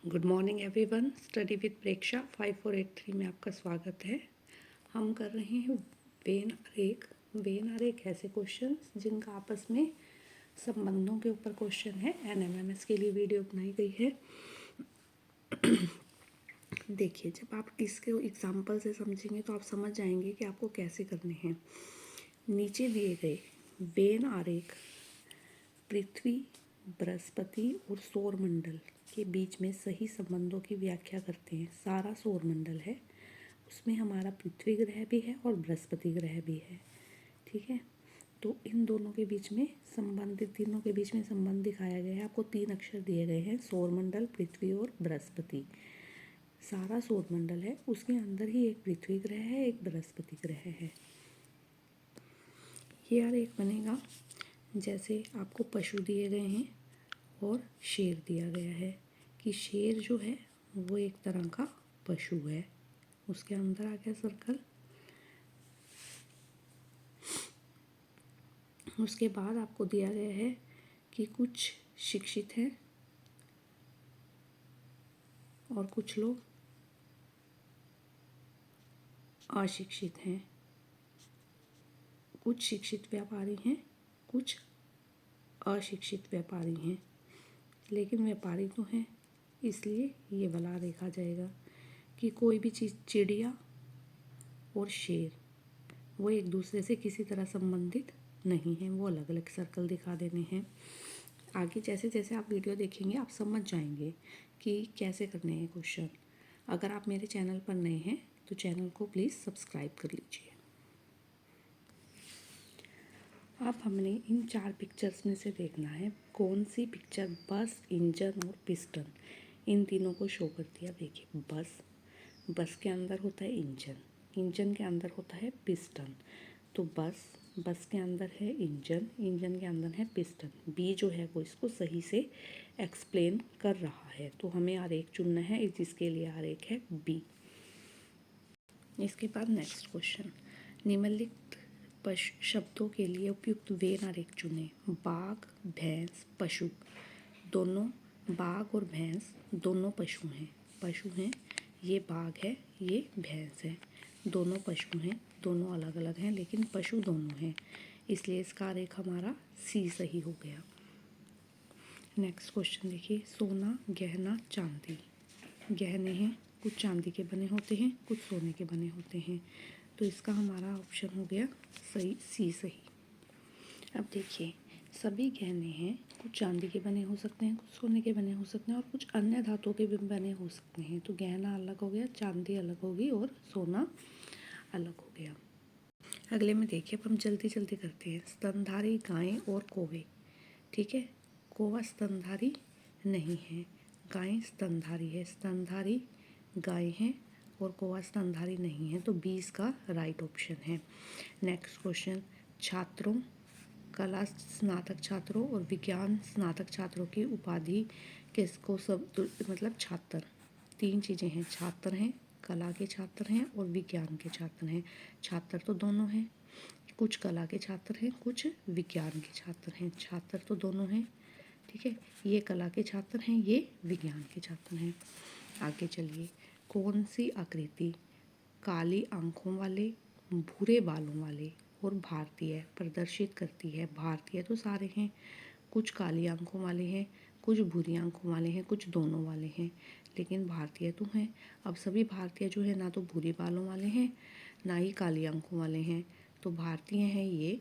Good morning everyone. Study with Preksha 5483 में आपका स्वागत है। हम कर रहे हैं वेन आरेख। वेन आरेख ऐसे क्वेश्चंस जिनका आपस में संबंधों के ऊपर क्वेश्चन है। एनएमएमएस के लिए वीडियो बनाई गई है। देखिए, जब आप इसके एग्जाम्पल से समझेंगे तो आप समझ जाएंगे कि आपको कैसे करने हैं। नीचे दिए गए वेन आरेख पृथ्वी, बृहस्पति और सौरमंडल के बीच में सही संबंधों की व्याख्या करते हैं। सारा सौरमंडल है, उसमें हमारा पृथ्वी ग्रह भी है और बृहस्पति ग्रह भी है। ठीक है, तो इन दोनों के बीच में संबंधित तीनों के बीच में संबंध दिखाया गया है। आपको 3 अक्षर दिए गए हैं, सौरमंडल, पृथ्वी और बृहस्पति। सारा सौरमंडल है, उसके अंदर ही एक पृथ्वी ग्रह है, एक बृहस्पति ग्रह है। ये आरेख बनेगा जैसे आपको पशु दिए गए हैं और शेर दिया गया है कि शेर जो है वो एक तरह का पशु है। उसके अंदर आ गया सर्कल। उसके बाद आपको दिया गया है कि कुछ शिक्षित हैं और कुछ लोग अशिक्षित हैं। कुछ शिक्षित व्यापारी हैं, कुछ अशिक्षित व्यापारी हैं, लेकिन व्यापारी तो हैं, इसलिए ये वाला देखा जाएगा कि कोई भी चीज़, चिड़िया और शेर, वो एक दूसरे से किसी तरह संबंधित नहीं हैं। वो अलग अलग सर्कल दिखा देने हैं। आगे जैसे जैसे आप वीडियो देखेंगे आप समझ जाएंगे कि कैसे करने हैं क्वेश्चन। अगर आप मेरे चैनल पर नए हैं तो चैनल को प्लीज़ सब्सक्राइब कर लीजिए। अब हमने इन 4 पिक्चर्स में से देखना है कौन सी पिक्चर बस, इंजन और पिस्टन, इन तीनों को शो करती है। देखिए, बस के अंदर होता है इंजन, इंजन के अंदर होता है पिस्टन। तो बस के अंदर है इंजन, इंजन के अंदर है पिस्टन। बी जो है वो इसको सही से एक्सप्लेन कर रहा है। तो हमें आरेख चुनना है जिसके लिए आरेख है बी। इसके बाद नेक्स्ट क्वेश्चन, निम्नलिखित पशु शब्दों के लिए उपयुक्त वेन आरेख चुनें। बाघ, भैंस, पशु। दोनों बाघ और भैंस दोनों पशु हैं। ये बाघ है, ये भैंस है। दोनों पशु हैं, दोनों अलग अलग हैं लेकिन पशु दोनों हैं, इसलिए इसका आरेख हमारा सी सही हो गया। नेक्स्ट क्वेश्चन देखिए, सोना, गहना, चांदी। गहने हैं, कुछ चांदी के बने होते हैं, कुछ सोने के बने होते हैं, तो इसका हमारा ऑप्शन हो गया सही, सी सही। अब देखिए, सभी गहने हैं, कुछ चांदी के बने हो सकते हैं, कुछ सोने के बने हो सकते हैं और कुछ अन्य धातुओं के भी बने हो सकते हैं। तो गहना अलग हो गया, चांदी अलग होगी और सोना अलग हो गया। अगले में देखिए, अब हम जल्दी जल्दी करते हैं। स्तनधारी गायें और कौवे। ठीक है, कौवा स्तनधारी नहीं है, गाय स्तनधारी है। स्तनधारी गाय हैं और कौवा स्तनधारी नहीं है, तो 20 का राइट ऑप्शन है। नेक्स्ट क्वेश्चन, छात्रों, कला स्नातक छात्रों और विज्ञान स्नातक छात्रों की उपाधि किसको सब मतलब छात्र, 3 चीज़ें हैं, छात्र हैं, कला के छात्र हैं और विज्ञान के छात्र हैं। छात्र तो दोनों हैं, कुछ कला के छात्र हैं, कुछ विज्ञान के छात्र हैं। छात्र तो दोनों हैं, ठीक है, ये कला के छात्र हैं, ये विज्ञान के छात्र हैं। आगे चलिए, कौन सी आकृति काली आंखों वाले, भूरे बालों वाले और भारतीय प्रदर्शित करती है। भारतीय तो सारे हैं, कुछ काली आंखों वाले हैं, कुछ भूरी आंखों वाले हैं, कुछ दोनों वाले हैं, लेकिन भारतीय तो हैं। अब सभी भारतीय जो है ना तो भूरे बालों वाले हैं ना ही काली आंखों वाले हैं, तो भारतीय हैं ये,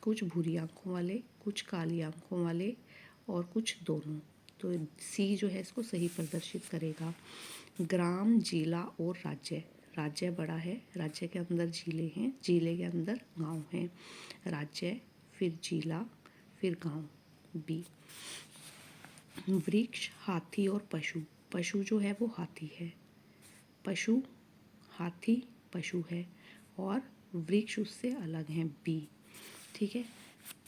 कुछ भूरी आंखों वाले, कुछ काली आंखों वाले और कुछ दोनों। तो सी जो है इसको सही प्रदर्शित करेगा। ग्राम, जिला और राज्य। राज्य बड़ा है, राज्य के अंदर जिले हैं, जिले के अंदर गांव हैं। राज्य, फिर जिला, फिर गांव, बी। वृक्ष, हाथी और पशु। पशु जो है वो हाथी है, पशु हाथी पशु है और वृक्ष उससे अलग हैं, बी। ठीक है,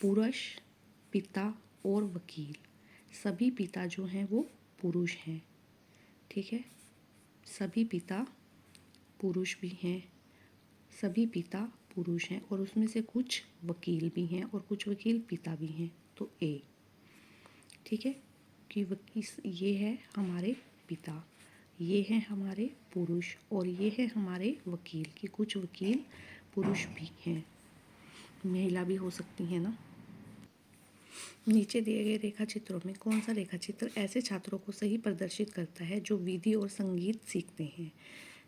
पुरुष, पिता और वकील। सभी पिता जो हैं वो पुरुष हैं। ठीक है, सभी पिता पुरुष भी हैं, सभी पिता पुरुष हैं और उसमें से कुछ वकील भी हैं और कुछ वकील पिता भी हैं, तो ए। ठीक है, कि ये है हमारे पिता, ये हैं हमारे पुरुष और ये हैं हमारे वकील, कि कुछ वकील पुरुष भी हैं, महिला भी हो सकती हैं ना। नीचे दिए गए रेखा चित्रों में कौन सा रेखा चित्र ऐसे छात्रों को सही प्रदर्शित करता है जो विधि और संगीत सीखते हैं?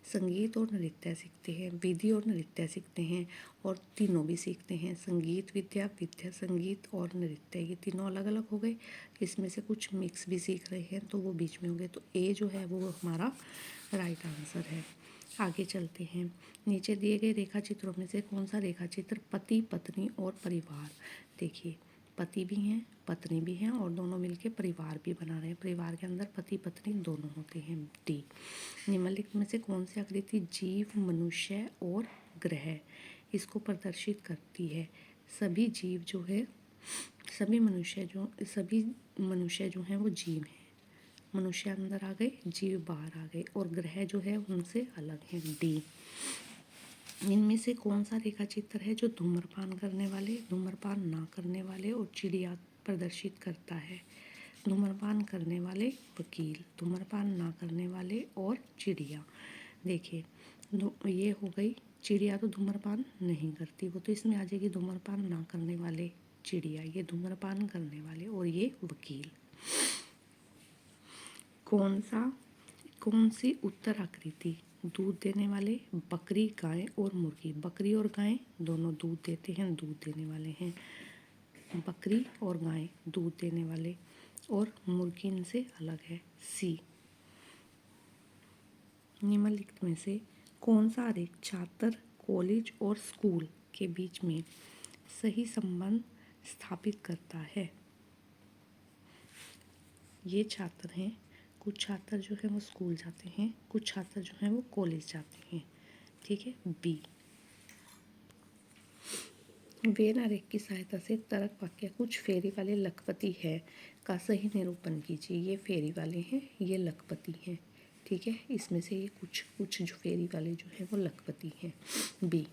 संगीत और नृत्य सीखते हैं, विधि और नृत्य सीखते हैं, और तीनों भी सीखते हैं। संगीत विद्या, विद्या संगीत और नृत्य, ये तीनों अलग अलग हो गए। इसमें से कुछ मिक्स भी सीख रहे हैं तो वो बीच में हो गए, तो ए जो है वो हमारा राइट आंसर है। आगे चलते हैं। नीचे दिए गए रेखा चित्रों में से कौन सा रेखा चित्र पति पत्नी और परिवार, देखिए पति भी हैं पत्नी भी हैं और दोनों मिलके परिवार भी बना रहे हैं। परिवार के अंदर पति पत्नी दोनों होते हैं। डी, निम्नलिखित में से कौन सी आकृति जीव, मनुष्य और ग्रह इसको प्रदर्शित करती है? सभी जीव जो है, सभी मनुष्य जो हैं वो जीव हैं। मनुष्य अंदर आ गए, जीव बाहर आ गए, और ग्रह जो है उनसे अलग हैं। डी, इनमें से कौन सा रेखा चित्र है जो धूम्रपान करने वाले, धूम्रपान ना करने वाले और चिड़िया प्रदर्शित करता है? धूम्रपान करने वाले वकील, धूम्रपान ना करने वाले और चिड़िया। देखिए ये हो गई, चिड़िया तो धूम्रपान नहीं करती, वो तो इसमें आ जाएगी धूम्रपान ना करने वाले चिड़िया, ये धूम्रपान करने वाले और ये वकील। कौन सी उत्तर आकृति दूध देने वाले बकरी, गाय और मुर्गी, बकरी और गाय दोनों दूध देते हैं, दूध देने वाले हैं। बकरी और गाय दूध देने वाले और मुर्गी इनसे अलग है। सी, निम्नलिखित में से कौन सा आरेख छात्र, कॉलेज और स्कूल के बीच में सही संबंध स्थापित करता है? ये छात्र हैं, कुछ छात्र जो है वो स्कूल जाते हैं, कुछ छात्र जो हैं वो कॉलेज जाते हैं। ठीक है। बी, वेन आरेख की सहायता से तर्क वाक्य कुछ फेरी वाले लखपति है का सही निरूपण कीजिए। ये फेरी वाले हैं, ये लखपति हैं। ठीक है, इसमें से ये कुछ जो फेरी वाले जो हैं वो लखपति हैं। बी,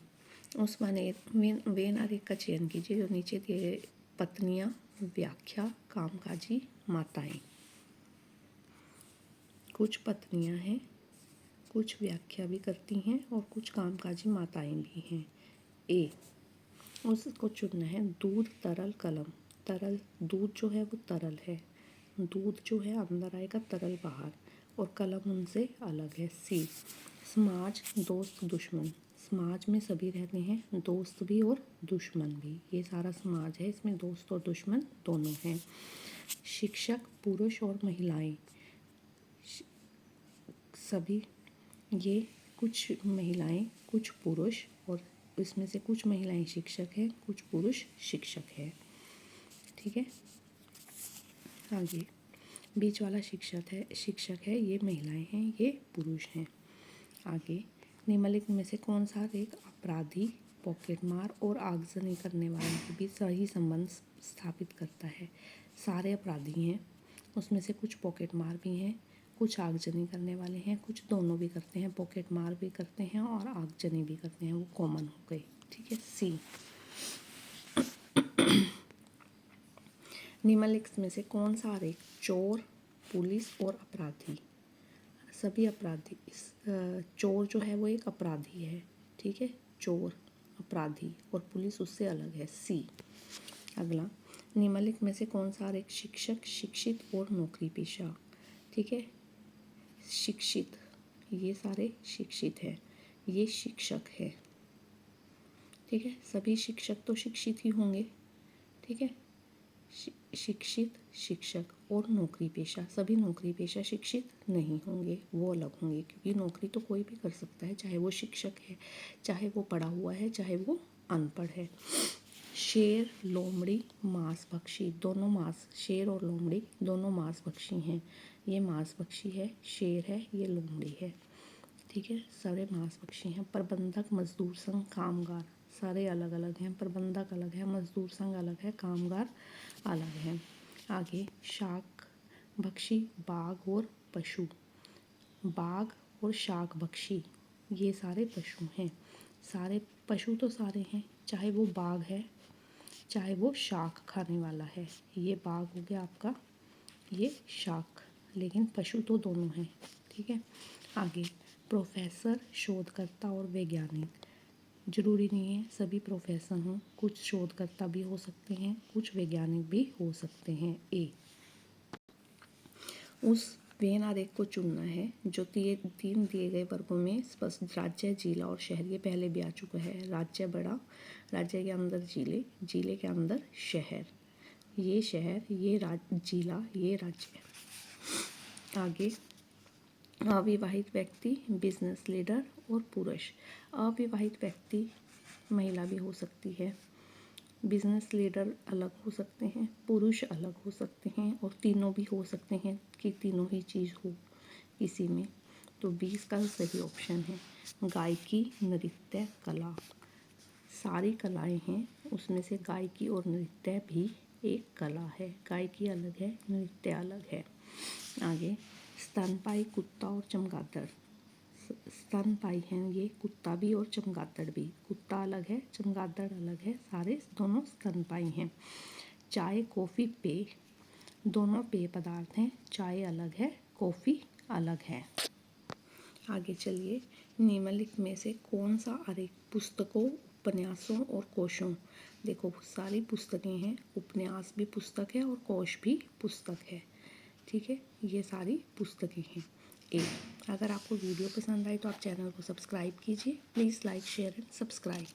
उस वेन आरेख का चयन कीजिए जो नीचे दिए पत्नियां, व्याख्या, कामकाजी माताएं। कुछ पत्नियां हैं, कुछ व्याख्या भी करती हैं और कुछ कामकाजी माताएं भी हैं। ए, उसको चुनना है दूध, तरल, कलम। तरल, दूध जो है वो तरल है, दूध जो है अंदर आएगा, तरल बाहर, और कलम उनसे अलग है। सी, समाज, दोस्त, दुश्मन। समाज में सभी रहते हैं, दोस्त भी और दुश्मन भी, ये सारा समाज है, इसमें दोस्त और दुश्मन दोनों हैं। शिक्षक, पुरुष और महिलाएं, सभी, ये कुछ महिलाएं कुछ पुरुष, और इसमें से कुछ महिलाएं शिक्षक है, कुछ पुरुष शिक्षक है। ठीक है। आगे बीच वाला शिक्षक है, ये महिलाएं हैं, ये पुरुष हैं। आगे निम्नलिखित में से कौन सा एक अपराधी, पॉकेटमार और आगजनी करने वालों के बीच सही संबंध स्थापित करता है? सारे अपराधी हैं, उसमें से कुछ पॉकेटमार भी हैं, कुछ आगजनी करने वाले हैं, कुछ दोनों भी करते हैं, पॉकेटमार भी करते हैं और आगजनी भी करते हैं, वो कॉमन हो गई। ठीक है। सी, निम्नलिखित में से कौन सा आरेख चोर, पुलिस और अपराधी, सभी अपराधी, चोर जो है वो एक अपराधी है। ठीक है, चोर अपराधी और पुलिस उससे अलग है। सी, अगला, निम्नलिखित में से कौन सा आरेख शिक्षक, शिक्षित और नौकरी पेशा। ठीक है, शिक्षित, ये सारे शिक्षित हैं, ये शिक्षक है। ठीक है, सभी शिक्षक तो शिक्षित ही होंगे। ठीक है, शिक्षित, शिक्षक और नौकरी पेशा, सभी नौकरी पेशा शिक्षित नहीं होंगे, वो अलग होंगे, क्योंकि नौकरी तो कोई भी कर सकता है, चाहे वो शिक्षक है, चाहे वो पढ़ा हुआ है, चाहे वो अनपढ़ है। शेर, लोमड़ी, मांसभक्षी, दोनों शेर और लोमड़ी दोनों मांसभक्षी हैं, ये मांसभक्षी है, शेर है, ये लोमड़ी है। ठीक है, सारे मांसभक्षी हैं। प्रबंधक, मजदूर संघ, कामगार, सारे अलग अलग हैं, प्रबंधक अलग है, मजदूर संघ अलग है, कामगार अलग है। आगे शाक भक्षी, बाघ और पशु, बाघ और शाक भक्षी, ये सारे पशु हैं। सारे पशु तो सारे हैं, चाहे वो बाघ है, चाहे वो शाक खाने वाला है। ये बाघ हो गया आपका, ये शाक लेकिन पशु तो दोनों हैं। ठीक है, आगे प्रोफेसर, शोधकर्ता और वैज्ञानिक। जरूरी नहीं है सभी प्रोफेसर हों, कुछ शोधकर्ता भी हो सकते हैं, कुछ वैज्ञानिक भी हो सकते हैं। ए, उस वेन आरेख को चुनना है जो तीन दिए गए वर्गों में स्पष्ट राज्य, जिला और शहर। ये पहले भी आ चुका है। राज्य बड़ा, राज्य के अंदर जिले, जिले के अंदर शहर, ये शहर, ये जिला, ये राज्य। आगे अविवाहित व्यक्ति, बिजनेस लीडर और पुरुष। अविवाहित व्यक्ति महिला भी हो सकती है, बिजनेस लीडर अलग हो सकते हैं, पुरुष अलग हो सकते हैं, और तीनों भी हो सकते हैं कि तीनों ही चीज़ हो इसी में। तो 20 का सही ऑप्शन है गायकी, नृत्य, कला। सारी कलाएं हैं, उसमें से गायकी और नृत्य भी एक कला है। गायकी अलग है, नृत्य अलग है। आगे स्तनपायी, कुत्ता और चमगादड़। स्तनपायी हैं ये, कुत्ता भी और चमगादड़ भी। कुत्ता अलग है, चमगादड़ अलग है, सारे दोनों स्तनपायी हैं। चाय, कॉफ़ी, पेय, दोनों पेय पदार्थ हैं। चाय अलग है, कॉफ़ी अलग है। आगे चलिए, निम्नलिखित में से कौन सा आरेख पुस्तकों, उपन्यासों और कोशों। देखो सारी पुस्तकें हैं, उपन्यास भी पुस्तक है और कोश भी पुस्तक है। ठीक है, ये सारी पुस्तकें हैं। अगर आपको वीडियो पसंद आई तो आप चैनल को सब्सक्राइब कीजिए। Please like, share and subscribe.